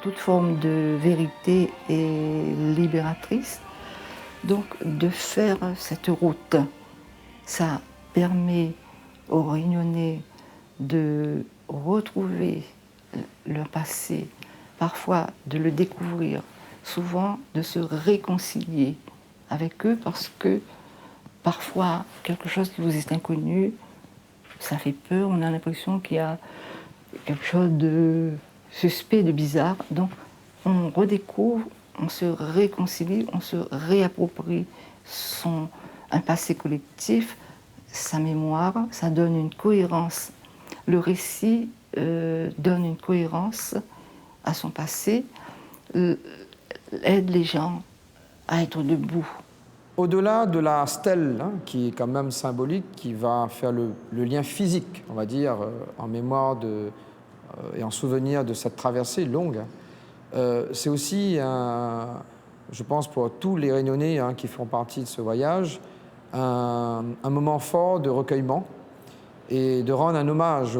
toute forme de vérité est libératrice. Donc de faire cette route, ça permet aux Réunionnais de retrouver leur passé, parfois de le découvrir, souvent de se réconcilier avec eux parce que parfois quelque chose qui vous est inconnu, ça fait peur, on a l'impression qu'il y a quelque chose de suspect, de bizarre. Donc on redécouvre, on se réconcilie, on se réapproprie un passé collectif, sa mémoire, ça donne une cohérence. Le récit donne une cohérence à son passé, aide les gens à être debout. Au-delà de la stèle, hein, qui est quand même symbolique, qui va faire le lien physique, on va dire, en mémoire et en souvenir de cette traversée longue, c'est aussi, je pense pour tous les Réunionnais hein, qui font partie de ce voyage, un moment fort de recueillement et de rendre un hommage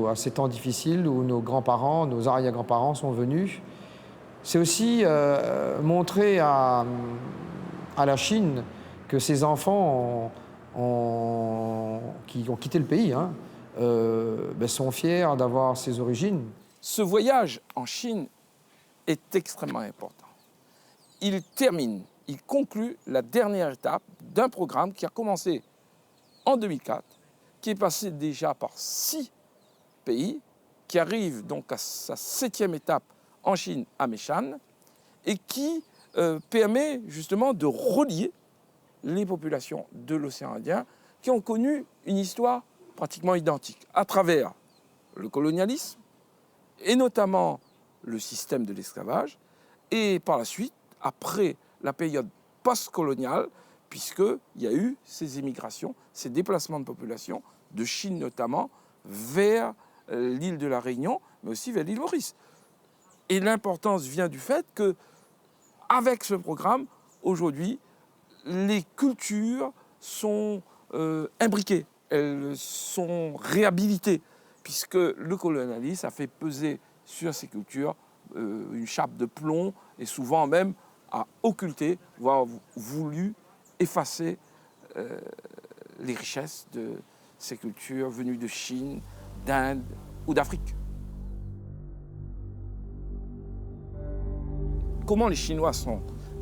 à ces temps difficiles où nos grands-parents, nos arrière-grands-parents sont venus. C'est aussi montrer à la Chine que ces enfants qui ont quitté le pays hein, sont fiers d'avoir ces origines. Ce voyage en Chine est extrêmement important. Il termine, il conclut la dernière étape d'un programme qui a commencé en 2004, qui est passé déjà par 6 pays, qui arrive donc à sa 7e étape en Chine à Méshan, et qui permet justement de relier les populations de l'océan Indien qui ont connu une histoire pratiquement identique à travers le colonialisme et notamment le système de l'esclavage et par la suite, après la période post-coloniale, puisqu'il y a eu ces émigrations, ces déplacements de population, de Chine notamment, vers l'île de la Réunion, mais aussi vers l'île Maurice. Et l'importance vient du fait que, avec ce programme, aujourd'hui, les cultures sont imbriquées, elles sont réhabilitées, puisque le colonialisme a fait peser sur ces cultures une chape de plomb et souvent même a occulté, voire voulu effacer les richesses de ces cultures venues de Chine, d'Inde ou d'Afrique. Comment les Chinois sont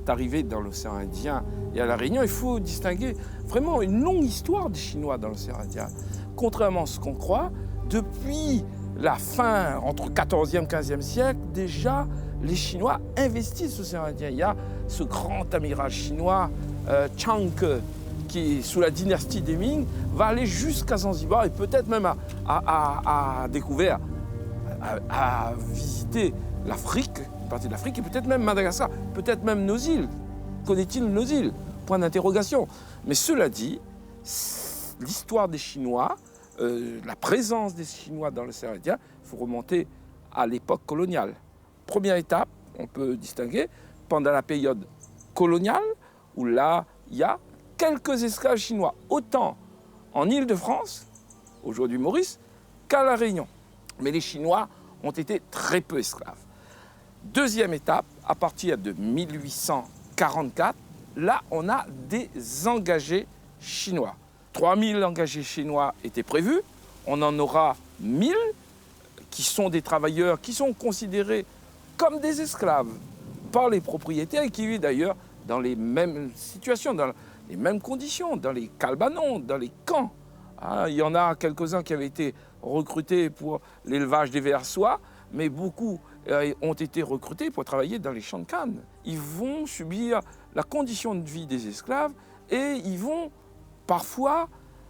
arrivés dans l'océan Indien et à La Réunion, il faut distinguer vraiment une longue histoire des Chinois dans l'océan Indien. Contrairement à ce qu'on croit, depuis la fin, entre 14e et 15e siècle, déjà, les Chinois investissent l'océan Indien. Il y a ce grand amiral chinois, Chiang Ke, qui, sous la dynastie des Ming, va aller jusqu'à Zanzibar et peut-être même à découvrir, à visiter l'Afrique, une partie de l'Afrique, et peut-être même Madagascar, peut-être même nos îles. Connaît-il nos îles? Point d'interrogation. Mais cela dit, l'histoire des Chinois, la présence des Chinois dans l'océan Indien, il faut remonter à l'époque coloniale. Première étape, on peut distinguer, pendant la période coloniale, où là, il y a quelques esclaves chinois, autant en Île-de-France, aujourd'hui Maurice, qu'à La Réunion. Mais les Chinois ont été très peu esclaves. Deuxième étape, à partir de 1844, là, on a des engagés chinois. 3000 engagés chinois étaient prévus, on en aura 1000 qui sont des travailleurs qui sont considérés comme des esclaves par les propriétaires et qui vivent d'ailleurs dans les mêmes situations, dans les mêmes conditions, dans les calbanons, dans les camps. Il y en a quelques-uns qui avaient été recrutés pour l'élevage des vers soie, mais beaucoup ont été recrutés pour travailler dans les champs de canne. Ils vont subir la condition de vie des esclaves et ils vont parfois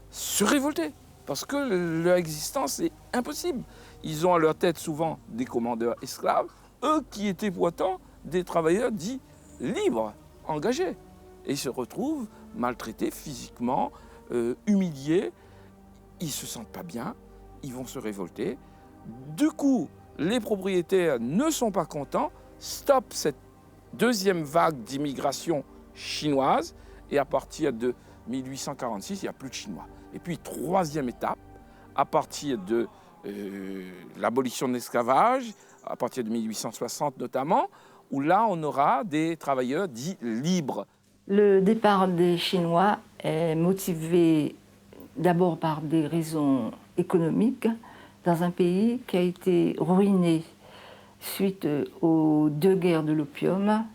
se révolter parce que leur existence est impossible. Ils ont à leur tête souvent des commandeurs esclaves, eux qui étaient pourtant des travailleurs dits libres, engagés. Et ils se retrouvent maltraités physiquement, humiliés. Ils ne se sentent pas bien, ils vont se révolter. Du coup, les propriétaires ne sont pas contents, stoppent cette deuxième vague d'immigration chinoise et à partir de 1846, il n'y a plus de Chinois. Et puis, troisième étape, à partir de l'abolition de l'esclavage, à partir de 1860 notamment, où là, on aura des travailleurs dits libres. Le départ des Chinois est motivé d'abord par des raisons économiques dans un pays qui a été ruiné suite aux 2 guerres de l'opium.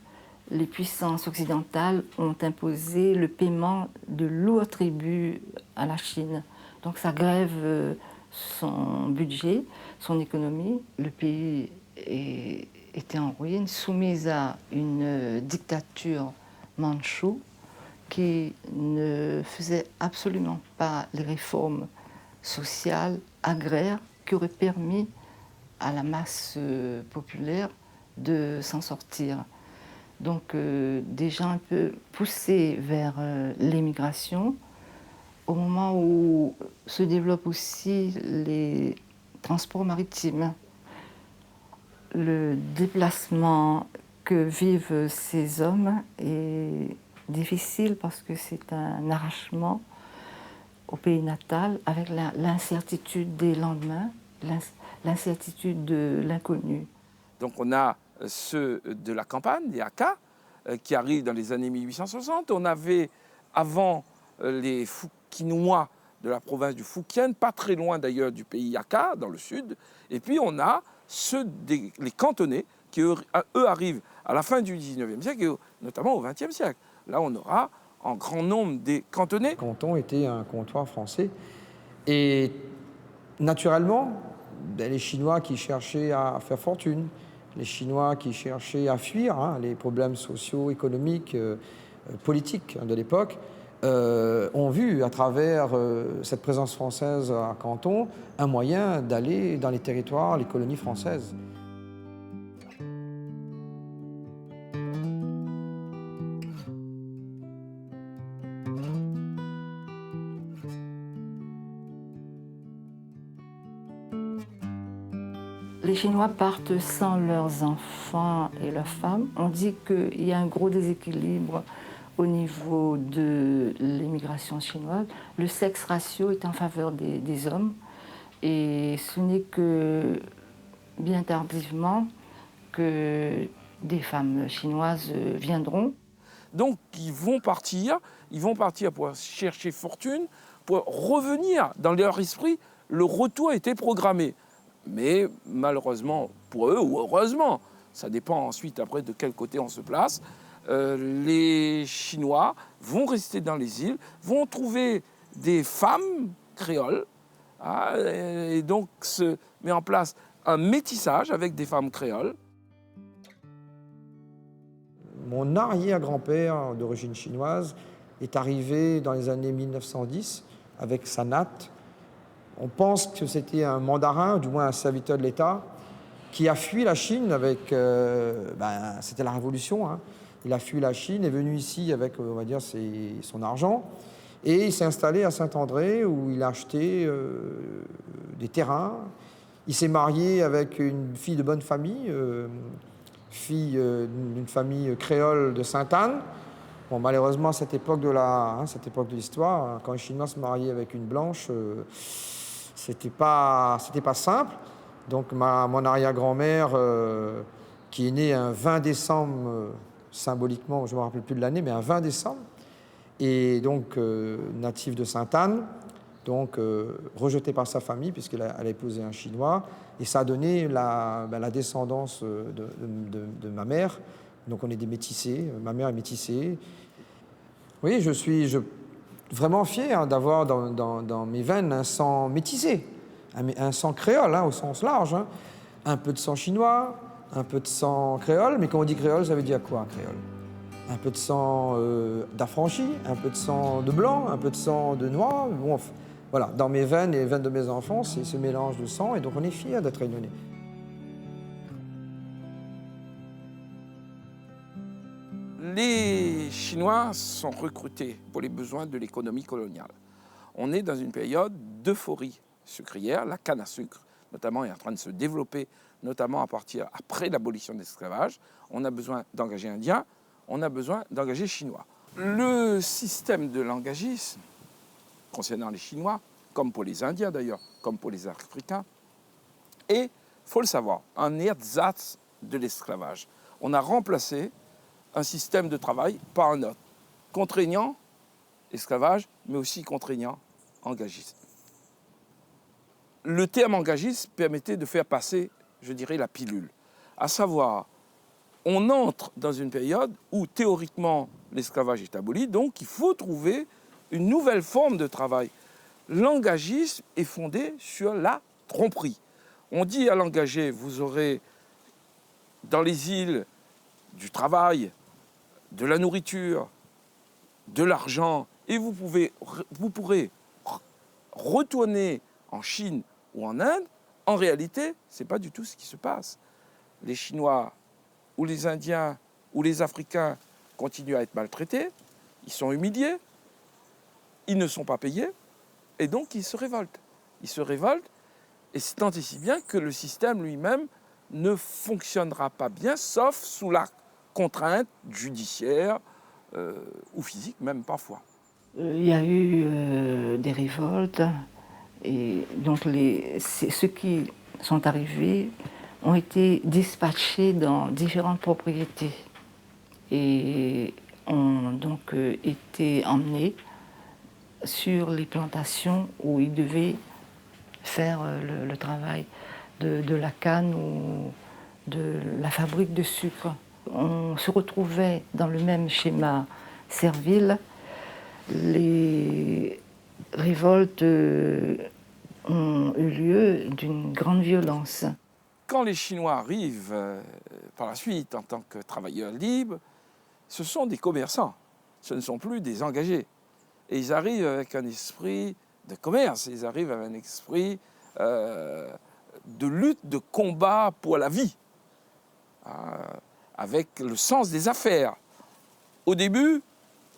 Les puissances occidentales ont imposé le paiement de lourds tributs à la Chine. Donc ça grève son budget, son économie. Le pays était en ruine, soumis à une dictature mandchoue qui ne faisait absolument pas les réformes sociales, agraires, qui auraient permis à la masse populaire de s'en sortir. Donc des gens un peu poussés vers l'émigration, au moment où se développent aussi les transports maritimes. Le déplacement que vivent ces hommes est difficile parce que c'est un arrachement au pays natal avec l'incertitude des lendemains, l'incertitude de l'inconnu. Donc on a ceux de la campagne, les Hakka, qui arrivent dans les années 1860. On avait avant les Fukinois de la province du Fujian, pas très loin d'ailleurs du pays Hakka, dans le sud. Et puis on a les cantonais qui, eux, arrivent à la fin du 19e siècle, et notamment au 20e siècle. Là, on aura en grand nombre des cantonais. Le canton était un comptoir français. Et naturellement, les Chinois qui cherchaient à faire fortune, les Chinois qui cherchaient à fuir les problèmes sociaux, économiques, politiques de l'époque, ont vu à travers cette présence française à Canton un moyen d'aller dans les territoires, les colonies françaises. Les Chinois partent sans leurs enfants et leurs femmes. On dit qu'il y a un gros déséquilibre au niveau de l'immigration chinoise. Le sexe ratio est en faveur des hommes et ce n'est que bien tardivement que des femmes chinoises viendront. Donc ils vont partir pour chercher fortune, pour revenir dans leur esprit. Le retour a été programmé. Mais malheureusement pour eux, ou heureusement, ça dépend ensuite après de quel côté on se place, les Chinois vont rester dans les îles, vont trouver des femmes créoles, et donc se met en place un métissage avec des femmes créoles. Mon arrière-grand-père d'origine chinoise est arrivé dans les années 1910 avec sa natte. On pense que c'était un mandarin, du moins un serviteur de l'État, qui a fui la Chine avec... c'était la Révolution. Il a fui la Chine, est venu ici avec, on va dire, son argent. Et il s'est installé à Saint-André, où il a acheté des terrains. Il s'est marié avec une fille de bonne famille, fille d'une famille créole de Sainte-Anne. Bon, malheureusement, à cette époque de l'histoire, quand les Chinois se mariaient avec une blanche, c'était pas simple. Donc mon arrière-grand-mère, qui est née un 20 décembre, symboliquement, je ne me rappelle plus de l'année, mais un 20 décembre, et donc native de Sainte-Anne, donc rejetée par sa famille puisqu'elle a épousé un Chinois, et ça a donné la descendance de ma mère. Donc on est des métissés, ma mère est métissée. Oui, je suis vraiment fier d'avoir dans mes veines un sang métissé, un sang créole au sens large. Un peu de sang chinois, un peu de sang créole, mais quand on dit créole, ça veut dire quoi, créole? Un peu de sang d'affranchi, un peu de sang de blanc, un peu de sang de noir. Bon, voilà, dans mes veines et les veines de mes enfants, c'est ce mélange de sang, et donc on est fiers d'être réunionnais. Les Chinois sont recrutés pour les besoins de l'économie coloniale. On est dans une période d'euphorie sucrière. La canne à sucre, notamment, est en train de se développer, notamment après l'abolition de l'esclavage. On a besoin d'engager Indiens, on a besoin d'engager Chinois. Le système de l'engagisme, concernant les Chinois, comme pour les Indiens d'ailleurs, comme pour les Africains, est il faut le savoir, un ersatz de l'esclavage. On a remplacé un système de travail par un autre. Contraignant, esclavage, mais aussi contraignant, engagiste. Le terme engagiste permettait de faire passer, je dirais, la pilule. À savoir, on entre dans une période où théoriquement l'esclavage est aboli, donc il faut trouver une nouvelle forme de travail. L'engagisme est fondé sur la tromperie. On dit à l'engagé, vous aurez dans les îles du travail, de la nourriture, de l'argent, et vous pourrez retourner en Chine ou en Inde. En réalité, ce n'est pas du tout ce qui se passe. Les Chinois ou les Indiens ou les Africains continuent à être maltraités, ils sont humiliés, ils ne sont pas payés, et donc ils se révoltent. Ils se révoltent, et c'est tant et si bien que le système lui-même ne fonctionnera pas bien, sauf sous la contrainte judiciaire ou physique, même parfois. Il y a eu des révoltes, et donc ceux qui sont arrivés ont été dispatchés dans différentes propriétés et ont donc été emmenés sur les plantations où ils devaient faire le travail de la canne ou de la fabrique de sucre. On se retrouvait dans le même schéma servile. Les révoltes ont eu lieu d'une grande violence. Quand les Chinois arrivent par la suite en tant que travailleurs libres, ce sont des commerçants, ce ne sont plus des engagés. Et ils arrivent avec un esprit de commerce, ils arrivent avec un esprit de lutte, de combat pour la vie, avec le sens des affaires. Au début,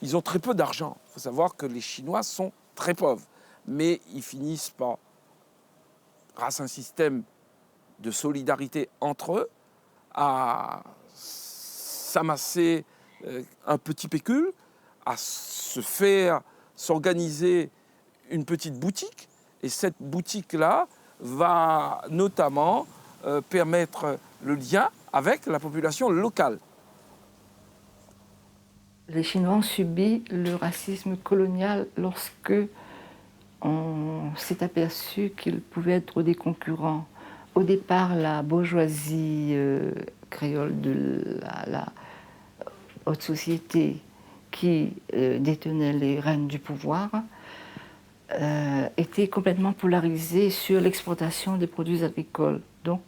ils ont très peu d'argent. Il faut savoir que les Chinois sont très pauvres, mais ils finissent par, grâce à un système de solidarité entre eux, à s'amasser un petit pécule, à se faire s'organiser une petite boutique. Et cette boutique-là va notamment permettre le lien avec la population locale. Les Chinois ont subi le racisme colonial lorsque on s'est aperçu qu'ils pouvaient être des concurrents. Au départ, la bourgeoisie créole de la haute société qui détenait les rênes du pouvoir était complètement polarisée sur l'exportation des produits agricoles. Donc,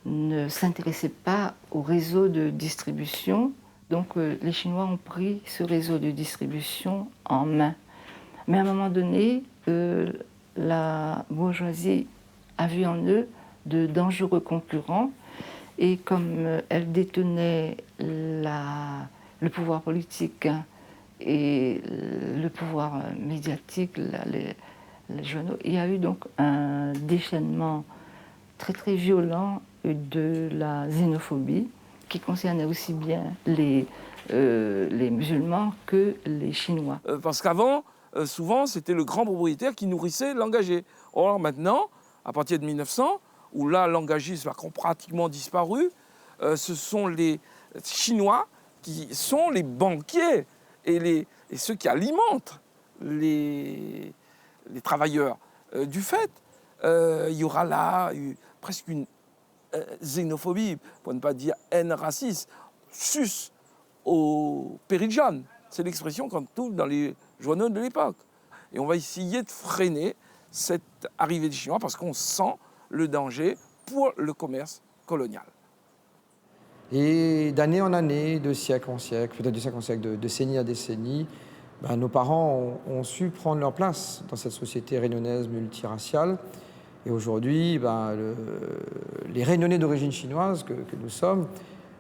ne s'intéressait pas au réseau de distribution. Donc, les Chinois ont pris ce réseau de distribution en main. Mais à un moment donné, la bourgeoisie a vu en eux de dangereux concurrents et comme elle détenait le pouvoir politique et le pouvoir médiatique, les journaux, il y a eu donc un déchaînement très très violent de la xénophobie qui concernait aussi bien les musulmans que les Chinois. Parce qu'avant, souvent, c'était le grand propriétaire qui nourrissait l'engagé. Or maintenant, à partir de 1900, où là, l'engagisme a pratiquement disparu, ce sont les Chinois qui sont les banquiers et ceux qui alimentent les travailleurs. Du fait, il y aura là presque une xénophobie, pour ne pas dire haine raciste, sus au péridjane. C'est l'expression qu'on trouve dans les journaux de l'époque. Et on va essayer de freiner cette arrivée des Chinois parce qu'on sent le danger pour le commerce colonial. Et d'année en année, de siècle en siècle, peut-être de siècle en siècle, de décennie à décennie, nos parents ont su prendre leur place dans cette société réunionnaise multiraciale. Et aujourd'hui, les Réunionnais d'origine chinoise que nous sommes,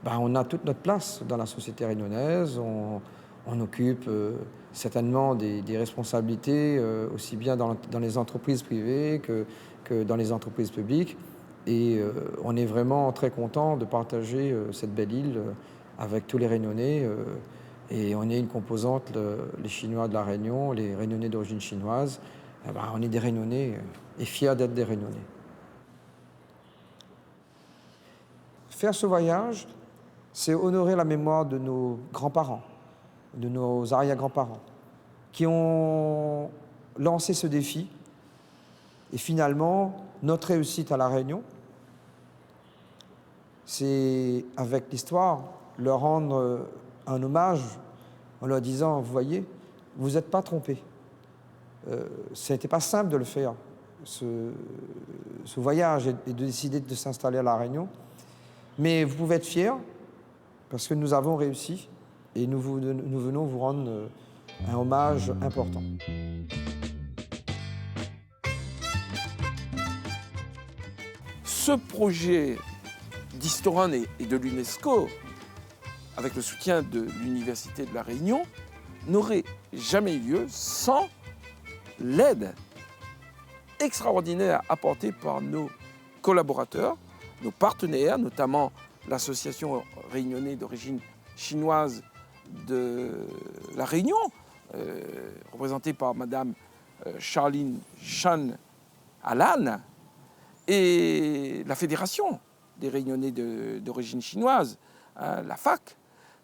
on a toute notre place dans la société réunionnaise. On occupe certainement des responsabilités aussi bien dans les entreprises privées que dans les entreprises publiques. Et on est vraiment très content de partager cette belle île avec tous les Réunionnais. Et on est une composante, les Chinois de la Réunion, les Réunionnais d'origine chinoise. On est des Réunionnais et fiers d'être des Réunionnais. Faire ce voyage, c'est honorer la mémoire de nos grands-parents, de nos arrière-grands-parents, qui ont lancé ce défi. Et finalement, notre réussite à La Réunion, c'est, avec l'histoire, leur rendre un hommage en leur disant, vous voyez, vous n'êtes pas trompés. Ça n'était pas simple de le faire, ce voyage, et de décider de s'installer à La Réunion. Mais vous pouvez être fiers, parce que nous avons réussi, et nous venons vous rendre un hommage important. Ce projet d'Historan et de l'UNESCO, avec le soutien de l'Université de La Réunion, n'aurait jamais eu lieu sans l'aide extraordinaire apportée par nos collaborateurs, nos partenaires, notamment l'association réunionnais d'origine chinoise de La Réunion, représentée par Madame Charline Chan Alan, et la Fédération des Réunionnais d'origine chinoise, la FAC,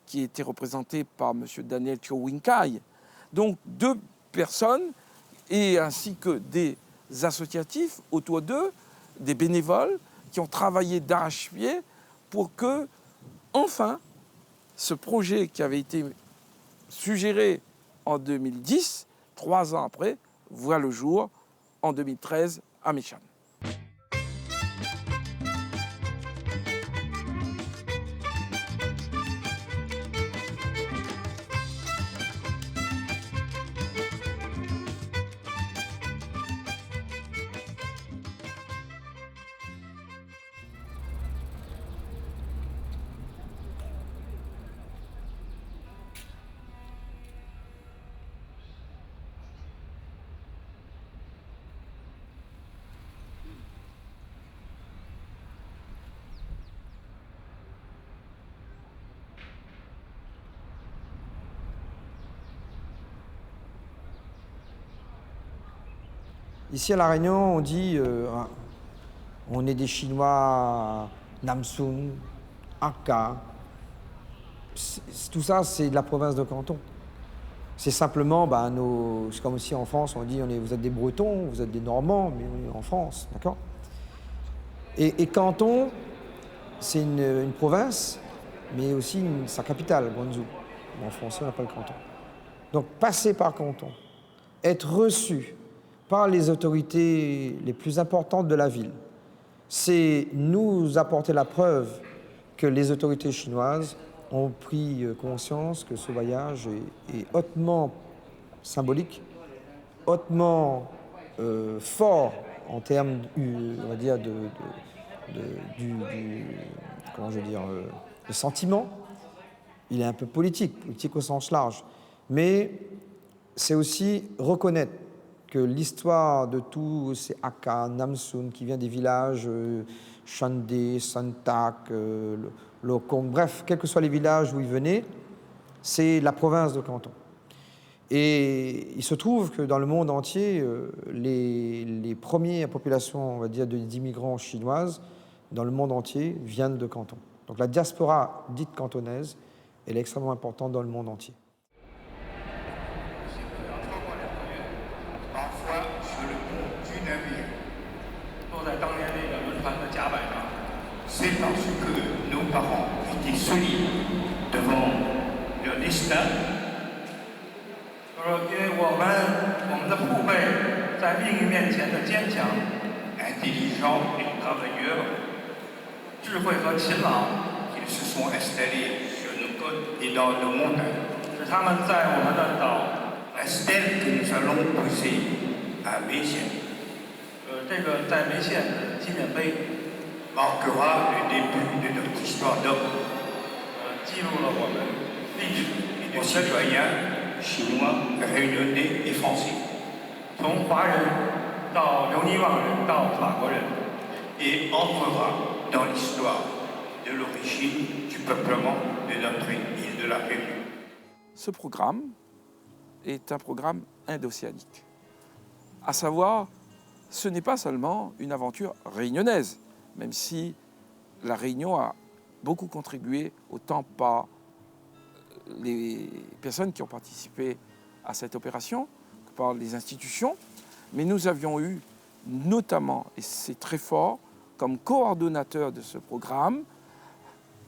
qui était représentée par M. Daniel Chiu Wing-kai. Donc 2 personnes, et ainsi que des associatifs autour d'eux, des bénévoles, qui ont travaillé d'arrache-pied pour que, enfin, ce projet qui avait été suggéré en 2010, 3 ans après, voit le jour en 2013 à Michan. Ici à La Réunion, on dit on est des Chinois Namsun, Aka. Tout ça, c'est de la province de Canton. C'est simplement, c'est comme aussi en France, on dit vous êtes des Bretons, vous êtes des Normands, mais on est en France, d'accord? Et Canton, c'est une province, mais aussi sa capitale, Guangzhou. En français, on appelle Canton. Donc passer par Canton, être reçu par les autorités les plus importantes de la ville, c'est nous apporter la preuve que les autorités chinoises ont pris conscience que ce voyage est hautement symbolique, hautement fort en termes, on va dire, de sentiment. Il est un peu politique au sens large, mais c'est aussi reconnaître que l'histoire de tous ces Aka, Namsun, qui vient des villages Chandé, Santak, Lokong, bref, quels que soient les villages où ils venaient, c'est la province de Canton. Et il se trouve que dans le monde entier, les premières populations, on va dire, d'immigrants chinoises dans le monde entier viennent de Canton. Donc la diaspora dite cantonaise, elle est extrêmement importante dans le monde entier. C'est parce que nos parents étaient solides devant leur destin. Intelligents et travailleurs, ils se sont installés sur nos côtes et dans nos montagnes. La stèle que nous allons poser à Mézières marquera le début de notre histoire d'homme et de citoyens chinois, réunionnais et français. Et entrera dans l'histoire de l'origine du peuplement de notre île de la Réunion. Ce programme est un programme indo-océanique. À savoir, ce n'est pas seulement une aventure réunionnaise, même si la Réunion a beaucoup contribué, autant par les personnes qui ont participé à cette opération que par les institutions. Mais nous avions eu notamment, et c'est très fort, comme coordonnateur de ce programme,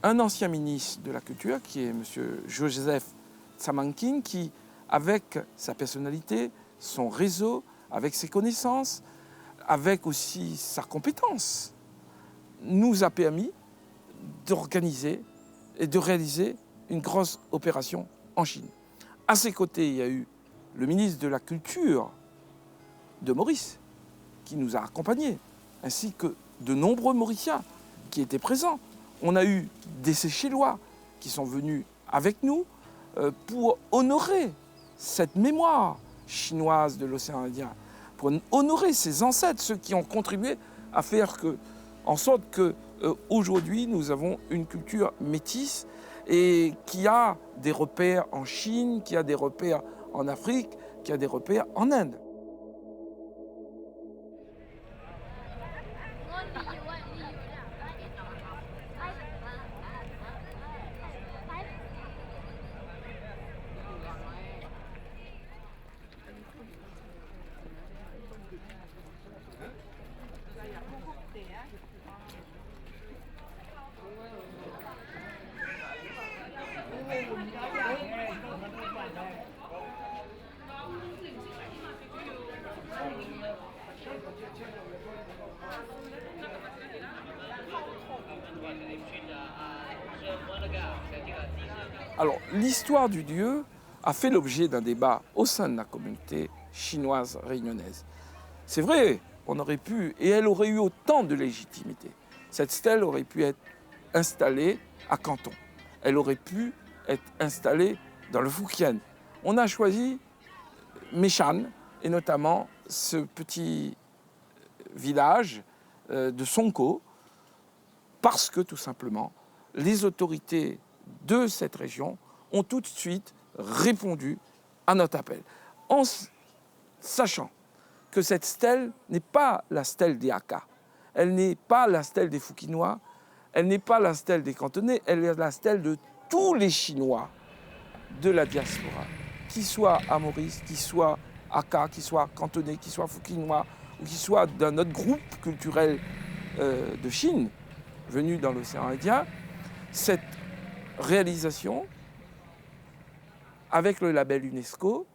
un ancien ministre de la Culture, qui est M. Joseph Tsamankin, qui, avec sa personnalité, son réseau, avec ses connaissances, avec aussi sa compétence, nous a permis d'organiser et de réaliser une grosse opération en Chine. À ses côtés, il y a eu le ministre de la Culture de Maurice, qui nous a accompagnés, ainsi que de nombreux Mauriciens qui étaient présents. On a eu des Seychellois qui sont venus avec nous pour honorer cette mémoire chinoise de l'océan Indien, pour honorer ses ancêtres, ceux qui ont contribué à faire en sorte qu'aujourd'hui nous avons une culture métisse et qui a des repères en Chine, qui a des repères en Afrique, qui a des repères en Inde. Alors, l'histoire du lieu a fait l'objet d'un débat au sein de la communauté chinoise réunionnaise. C'est vrai, on aurait pu, et elle aurait eu autant de légitimité. Cette stèle aurait pu être installée à Canton. Elle aurait pu être installée dans le Fukien. On a choisi Mechan, et notamment ce petit village de Songko, parce que tout simplement, les autorités de cette région ont tout de suite répondu à notre appel, en sachant que cette stèle n'est pas la stèle des Hakka, elle n'est pas la stèle des Fukinois, elle n'est pas la stèle des Cantonais, elle est la stèle de tous les Chinois de la diaspora, qu'ils soient à Maurice, qu'ils soient Hakka, qu'ils soient Cantonais, qu'ils soient Fukinois, ou qu'ils soient d'un autre groupe culturel de Chine, venu dans l'océan Indien. Cette réalisation, avec le label UNESCO,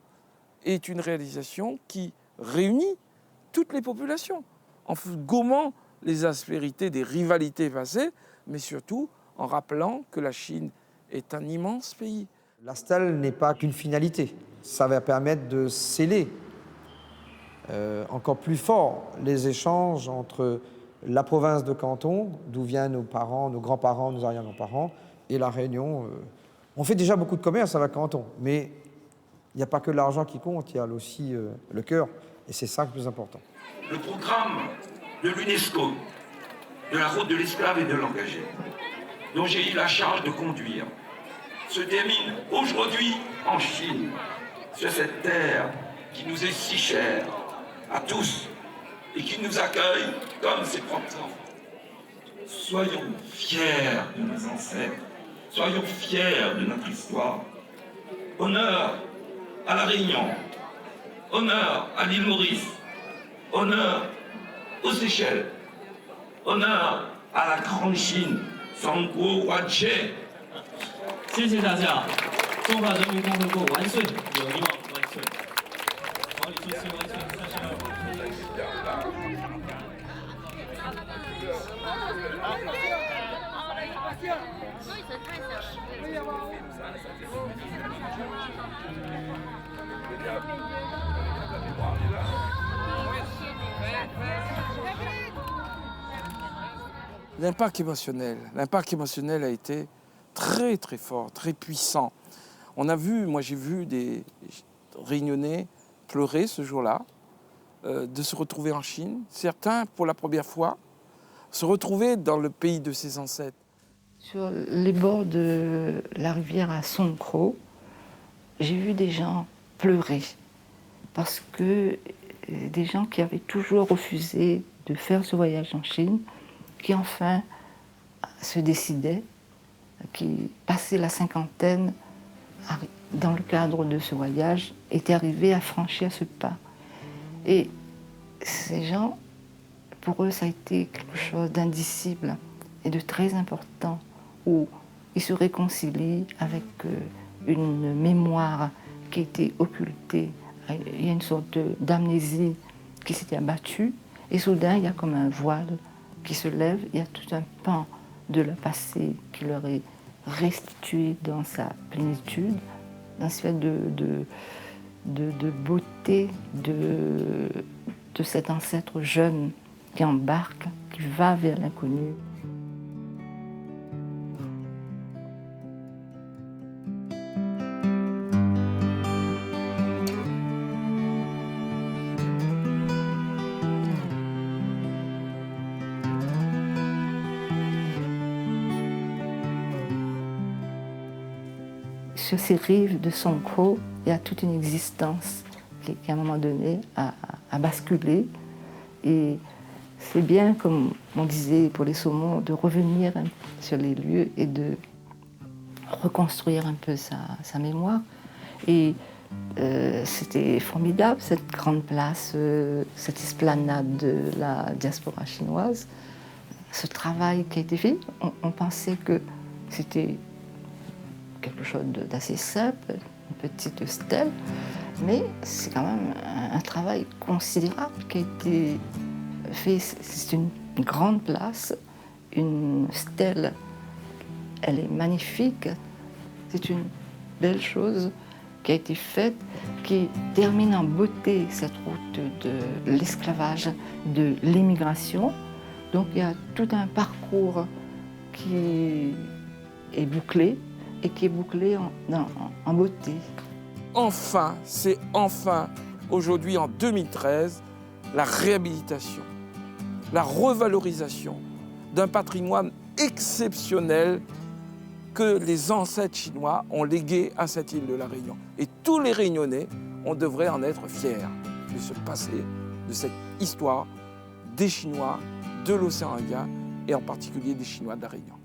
est une réalisation qui réunit toutes les populations, en gommant les aspérités des rivalités passées, mais surtout en rappelant que la Chine est un immense pays. La stèle n'est pas qu'une finalité. Ça va permettre de sceller encore plus fort les échanges entre la province de Canton, d'où viennent nos parents, nos grands-parents, nos arrière-grands-parents, et la Réunion. On fait déjà beaucoup de commerce avec Canton, mais il n'y a pas que l'argent qui compte, il y a aussi le cœur, et c'est ça le plus important. Le programme de l'UNESCO, de la route de l'esclave et de l'engagé, dont j'ai eu la charge de conduire, se termine aujourd'hui en Chine, sur cette terre qui nous est si chère à tous et qui nous accueille comme ses propres enfants. Soyons fiers de nos ancêtres, soyons fiers de notre histoire. Honneur à la Réunion, honneur à l'île Maurice, honneur aux Seychelles, honneur à la Grande Chine, Sangguo Huache. 谢谢大家，中华人民共和国万岁，有礼貌万岁，毛主席万岁L'impact émotionnel a été très très fort, très puissant. On a vu, moi j'ai vu des Réunionnais pleurer ce jour-là, de se retrouver en Chine, certains pour la première fois, se retrouver dans le pays de ses ancêtres. Sur les bords de la rivière à Songkro, j'ai vu des gens pleurer parce que des gens qui avaient toujours refusé de faire ce voyage en Chine, qui enfin se décidaient qui, passé la cinquantaine, dans le cadre de ce voyage, était arrivé à franchir ce pas. Et ces gens, pour eux, ça a été quelque chose d'indicible et de très important, où ils se réconcilient avec une mémoire qui était occultée. Il y a une sorte d'amnésie qui s'était abattue, et soudain, il y a comme un voile qui se lève, il y a tout un pan de leur passé qui leur est restitué dans sa plénitude, dans une espèce de beauté de cet ancêtre jeune qui embarque, qui va vers l'inconnu. Sur ces rives de Songkro, il y a toute une existence qui à un moment donné a basculé. Et c'est bien, comme on disait pour les saumons, de revenir sur les lieux et de reconstruire un peu sa mémoire. Et c'était formidable, cette grande place, cette esplanade de la diaspora chinoise. Ce travail qui a été fait, on pensait que c'était quelque chose d'assez simple, une petite stèle, mais c'est quand même un travail considérable qui a été fait. C'est une grande place, une stèle, elle est magnifique, c'est une belle chose qui a été faite, qui termine en beauté cette route de l'esclavage, de l'émigration. Donc il y a tout un parcours qui est bouclé, et qui est bouclé en beauté. Enfin, c'est enfin, aujourd'hui en 2013, la réhabilitation, la revalorisation d'un patrimoine exceptionnel que les ancêtres chinois ont légué à cette île de la Réunion. Et tous les Réunionnais, on devrait en être fiers de ce passé, de cette histoire des Chinois, de l'océan Indien, et en particulier des Chinois de la Réunion.